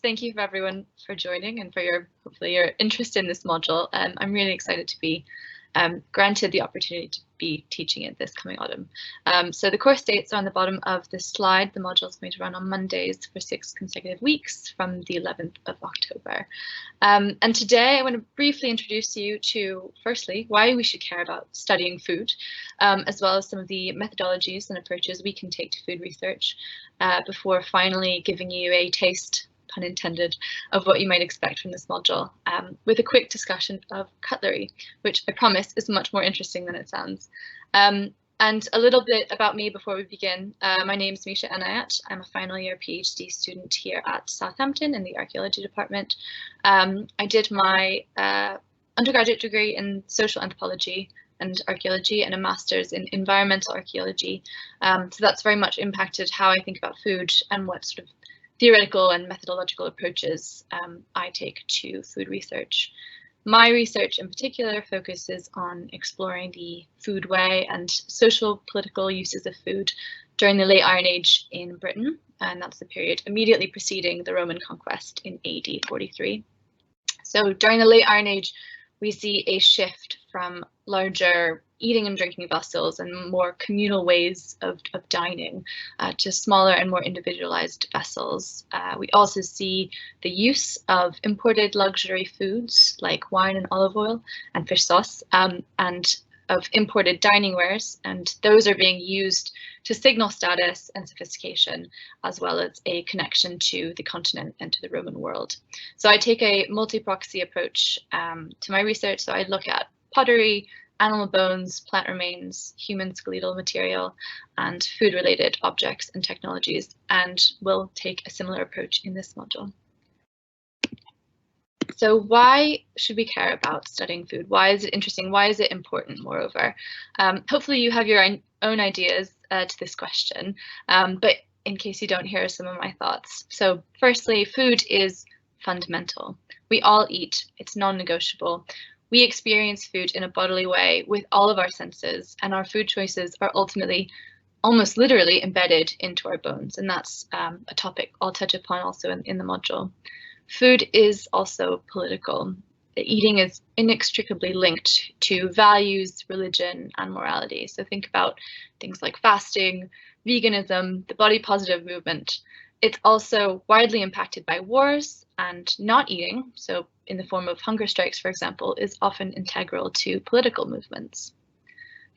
Thank you for everyone for joining and for hopefully your interest in this module. I'm really excited to be granted the opportunity to be teaching it this coming autumn. So the course dates are on the bottom of this slide. The module is going to run on Mondays for 6 consecutive weeks from the 11th of October. And today I want to briefly introduce you to, firstly, why we should care about studying food, as well as some of the methodologies and approaches we can take to food research, before finally giving you a taste, pun intended, of what you might expect from this module, with a quick discussion of cutlery, which I promise is much more interesting than it sounds. And a little bit about me before we begin. My name is Misha Enyat. I'm a final year PhD student here at Southampton in the Archaeology department. I did my undergraduate degree in social anthropology and archaeology and a master's in environmental archaeology. So that's very much impacted how I think about food and what sort of theoretical and methodological approaches I take to food research. My research in particular focuses on exploring the food way and social political uses of food during the late Iron Age in Britain, and that's the period immediately preceding the Roman conquest in AD 43. So during the late Iron Age, we see a shift from larger eating and drinking vessels and more communal ways of dining to smaller and more individualized vessels. We also see the use of imported luxury foods like wine and olive oil and fish sauce, and of imported dining wares, and those are being used to signal status and sophistication, as well as a connection to the continent and to the Roman world. So I take a multi-proxy approach to my research. So I look at pottery, animal bones, plant remains, human skeletal material, and food-related objects and technologies, and will take a similar approach in this module. So why should we care about studying food? Why is it interesting? Why is it important, moreover? Hopefully you have your own ideas to this question, but in case you don't, here are some of my thoughts. So firstly, food is fundamental. We all eat, it's non-negotiable. We experience food in a bodily way with all of our senses, and our food choices are ultimately, almost literally, embedded into our bones. And that's a topic I'll touch upon also in the module. Food is also political. Eating is inextricably linked to values, religion, and morality. So think about things like fasting, veganism, the body positive movement. It's also widely impacted by wars, and not eating, so in the form of hunger strikes, for example, is often integral to political movements.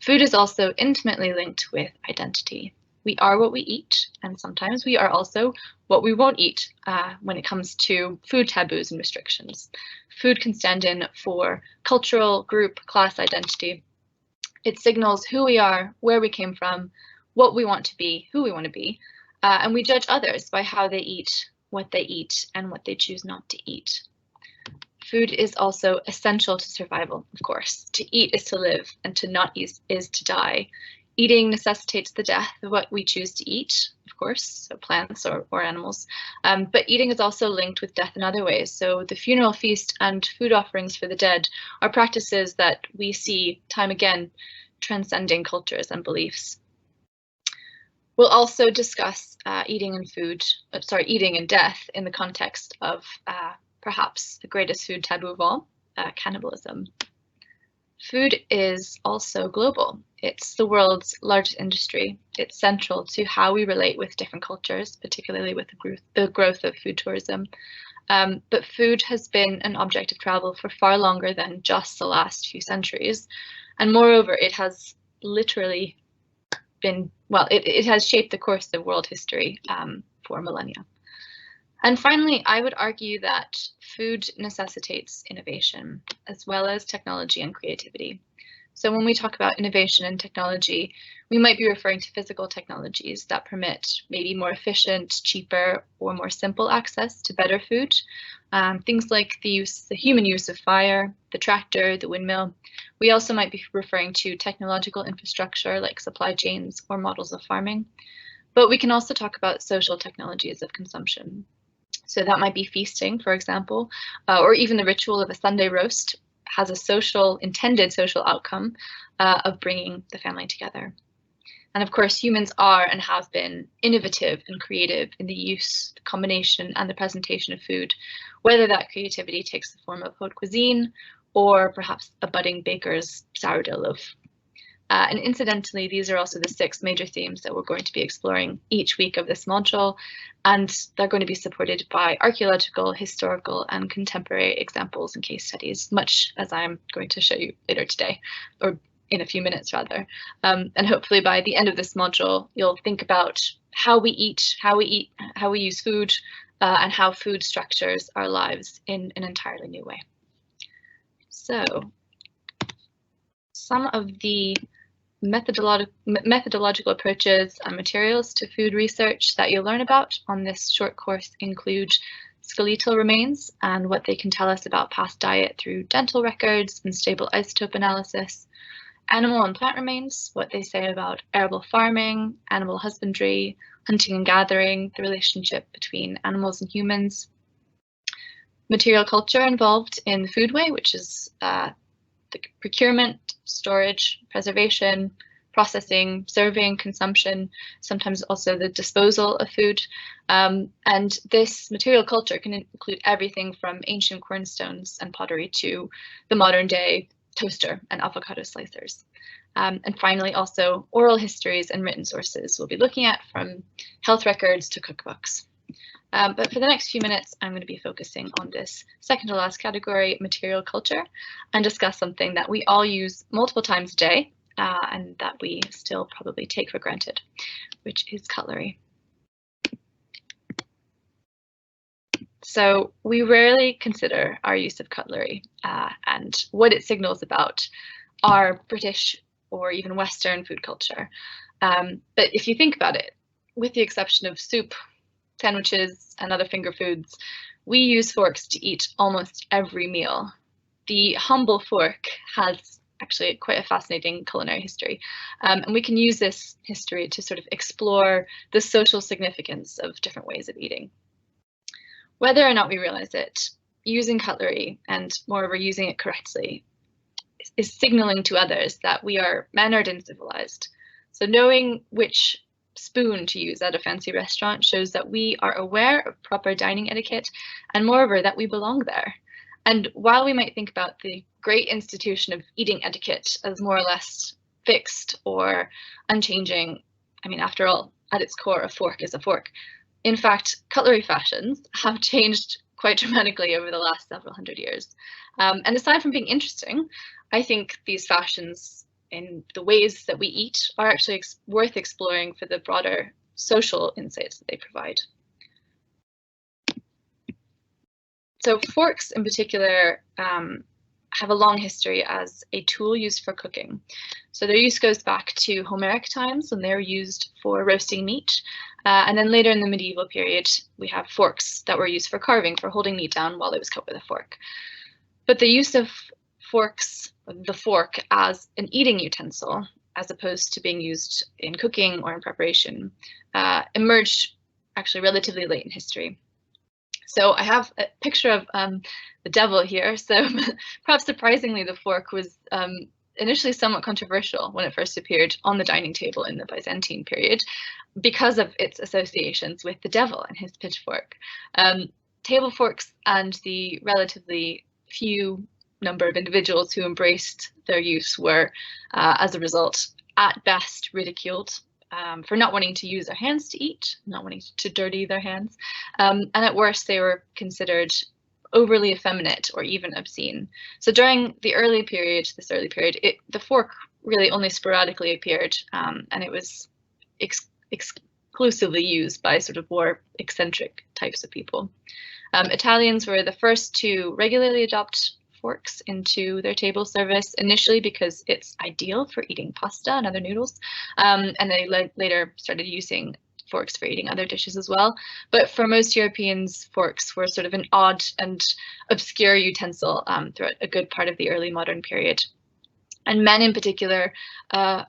Food is also intimately linked with identity. We are what we eat, and sometimes we are also what we won't eat when it comes to food taboos and restrictions. Food can stand in for cultural, group, class identity. It signals who we are, where we came from, what we want to be, who we want to be, and we judge others by how they eat, what they eat, and what they choose not to eat. Food is also essential to survival, of course. To eat is to live, and to not eat is to die. Eating necessitates the death of what we choose to eat, of course, so plants or animals. But eating is also linked with death in other ways. So the funeral feast and food offerings for the dead are practices that we see time again transcending cultures and beliefs. We'll also discuss eating and death in the context of perhaps the greatest food taboo of all, cannibalism. Food is also global. It's the world's largest industry. It's central to how we relate with different cultures, particularly with the growth of food tourism. But food has been an object of travel for far longer than just the last few centuries. And moreover, it has literally been, well, it has shaped the course of world history for millennia. And finally, I would argue that food necessitates innovation, as well as technology and creativity. So when we talk about innovation and technology, we might be referring to physical technologies that permit maybe more efficient, cheaper, or more simple access to better food. Things like the human use of fire, the tractor, the windmill. We also might be referring to technological infrastructure like supply chains or models of farming. But we can also talk about social technologies of consumption. So that might be feasting, for example, or even the ritual of a Sunday roast has a intended social outcome of bringing the family together. And of course, humans are and have been innovative and creative in the use, the combination, and the presentation of food, whether that creativity takes the form of haute cuisine or perhaps a budding baker's sourdough loaf. And incidentally, these are also the 6 major themes that we're going to be exploring each week of this module, and they're going to be supported by archaeological, historical, and contemporary examples and case studies, much as I'm going to show you later today, or in a few minutes rather. And hopefully by the end of this module, you'll think about how we eat, how we use food, and how food structures our lives in an entirely new way. So some of the methodological approaches and materials to food research that you'll learn about on this short course include skeletal remains and what they can tell us about past diet through dental records and stable isotope analysis, animal and plant remains, what they say about arable farming, animal husbandry, hunting and gathering, the relationship between animals and humans, material culture involved in the foodway, which is the procurement, storage, preservation, processing, serving, consumption, sometimes also the disposal of food. And this material culture can include everything from ancient cornstones and pottery to the modern day toaster and avocado slicers. And finally, also oral histories and written sources we'll be looking at, from health records to cookbooks. But for the next few minutes, I'm going to be focusing on this second to last category, material culture, and discuss something that we all use multiple times a day and that we still probably take for granted, which is cutlery. So we rarely consider our use of cutlery and what it signals about our British or even Western food culture. But if you think about it, with the exception of soup, sandwiches, and other finger foods, we use forks to eat almost every meal. The humble fork has actually quite a fascinating culinary history, and we can use this history to sort of explore the social significance of different ways of eating. Whether or not we realize it, using cutlery, and moreover using it correctly, is signaling to others that we are mannered and civilized. So knowing which spoon to use at a fancy restaurant shows that we are aware of proper dining etiquette, and moreover that we belong there. And while we might think about the great institution of eating etiquette as more or less fixed or unchanging, I mean, after all, at its core, a fork is a fork. In fact, cutlery fashions have changed quite dramatically over the last several hundred years. And aside from being interesting, I think these fashions in the ways that we eat are actually worth exploring for the broader social insights that they provide. So forks in particular have a long history as a tool used for cooking. So their use goes back to Homeric times when they were used for roasting meat. And then later in the medieval period, we have forks that were used for carving, for holding meat down while it was cut with a fork. But the use of forks, the fork, as an eating utensil, as opposed to being used in cooking or in preparation, emerged actually relatively late in history. So I have a picture of the devil here. So perhaps surprisingly, the fork was initially somewhat controversial when it first appeared on the dining table in the Byzantine period because of its associations with the devil and his pitchfork. Table forks and the relatively few number of individuals who embraced their use were, as a result, at best ridiculed for not wanting to use their hands to eat, not wanting to dirty their hands, and at worst they were considered overly effeminate or even obscene. So during the early period, the fork really only sporadically appeared, and it was exclusively used by sort of more eccentric types of people. Italians were the first to regularly adopt forks into their table service, initially because it's ideal for eating pasta and other noodles, and they later started using forks for eating other dishes as well. But for most Europeans, forks were sort of an odd and obscure utensil throughout a good part of the early modern period. And men in particular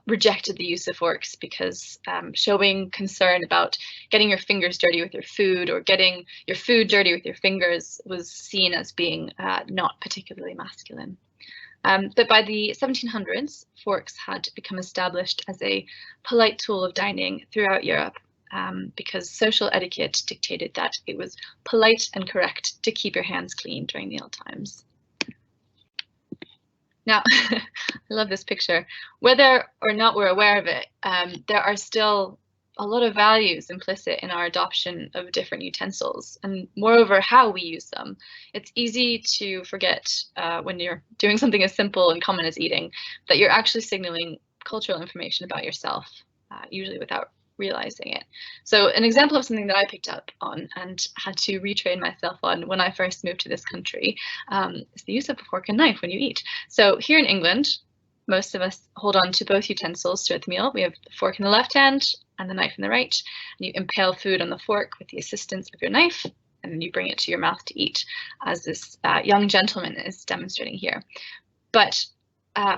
rejected the use of forks because showing concern about getting your fingers dirty with your food or getting your food dirty with your fingers was seen as being not particularly masculine. But by the 1700s, forks had become established as a polite tool of dining throughout Europe, because social etiquette dictated that it was polite and correct to keep your hands clean during meal times. Now, I love this picture. Whether or not we're aware of it, there are still a lot of values implicit in our adoption of different utensils, and moreover, how we use them. It's easy to forget when you're doing something as simple and common as eating, that you're actually signaling cultural information about yourself, usually without realizing it. So an example of something that I picked up on and had to retrain myself on when I first moved to this country is the use of a fork and knife when you eat. So here in England, most of us hold on to both utensils throughout the meal. We have the fork in the left hand and the knife in the right, and you impale food on the fork with the assistance of your knife, and then you bring it to your mouth to eat, as this young gentleman is demonstrating here. But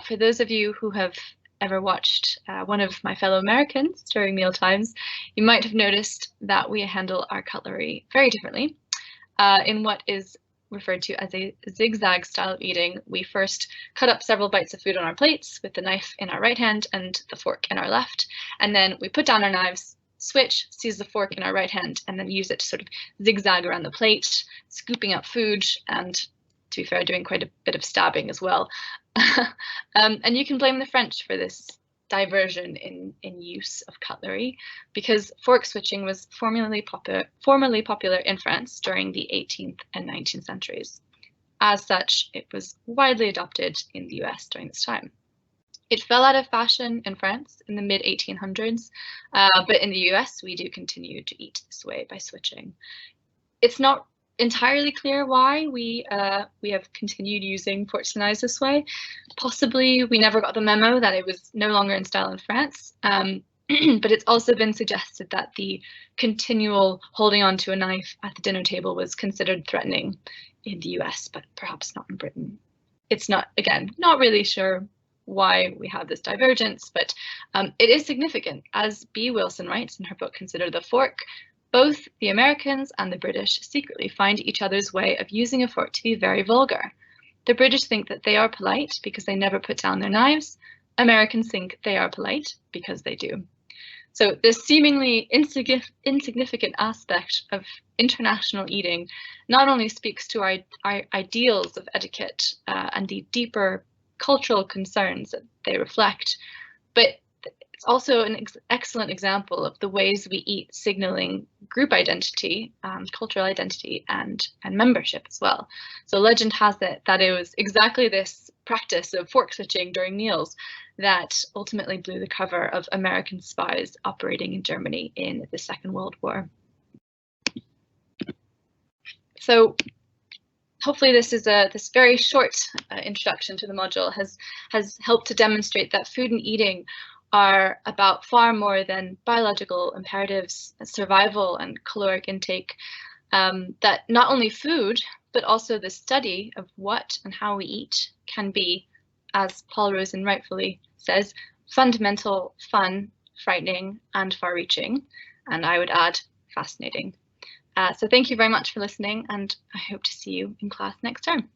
for those of you who have ever watched one of my fellow Americans during meal times, you might have noticed that we handle our cutlery very differently. In what is referred to as a zigzag style of eating, we first cut up several bites of food on our plates with the knife in our right hand and the fork in our left, and then we put down our knives, switch, seize the fork in our right hand, and then use it to sort of zigzag around the plate, scooping up food, and to be fair, doing quite a bit of stabbing as well. And you can blame the French for this diversion in use of cutlery, because fork switching was formerly popular in France during the 18th and 19th centuries. As such, it was widely adopted in the US during this time. It fell out of fashion in France in the mid-1800s, but in the US, we do continue to eat this way by switching. It's not entirely clear why we have continued using forks and knives this way. Possibly we never got the memo that it was no longer in style in France, but it's also been suggested that the continual holding on to a knife at the dinner table was considered threatening in the US, but perhaps not in Britain. It's not, again, not really sure why we have this divergence, but it is significant. As B. Wilson writes in her book, Consider the Fork, both the Americans and the British secretly find each other's way of using a fork to be very vulgar. The British think that they are polite because they never put down their knives. Americans think they are polite because they do. So this seemingly insignificant aspect of international eating not only speaks to our ideals of etiquette and the deeper cultural concerns that they reflect, but it's also an excellent example of the ways we eat signaling group identity, cultural identity, and membership as well. So legend has it that it was exactly this practice of fork switching during meals that ultimately blew the cover of American spies operating in Germany in the Second World War. So hopefully this very short introduction to the module has helped to demonstrate that food and eating are about far more than biological imperatives, survival, and caloric intake. That not only food, but also the study of what and how we eat can be, as Paul Rosen rightfully says, fundamental, fun, frightening, and far-reaching, and I would add, fascinating. So thank you very much for listening, and I hope to see you in class next term.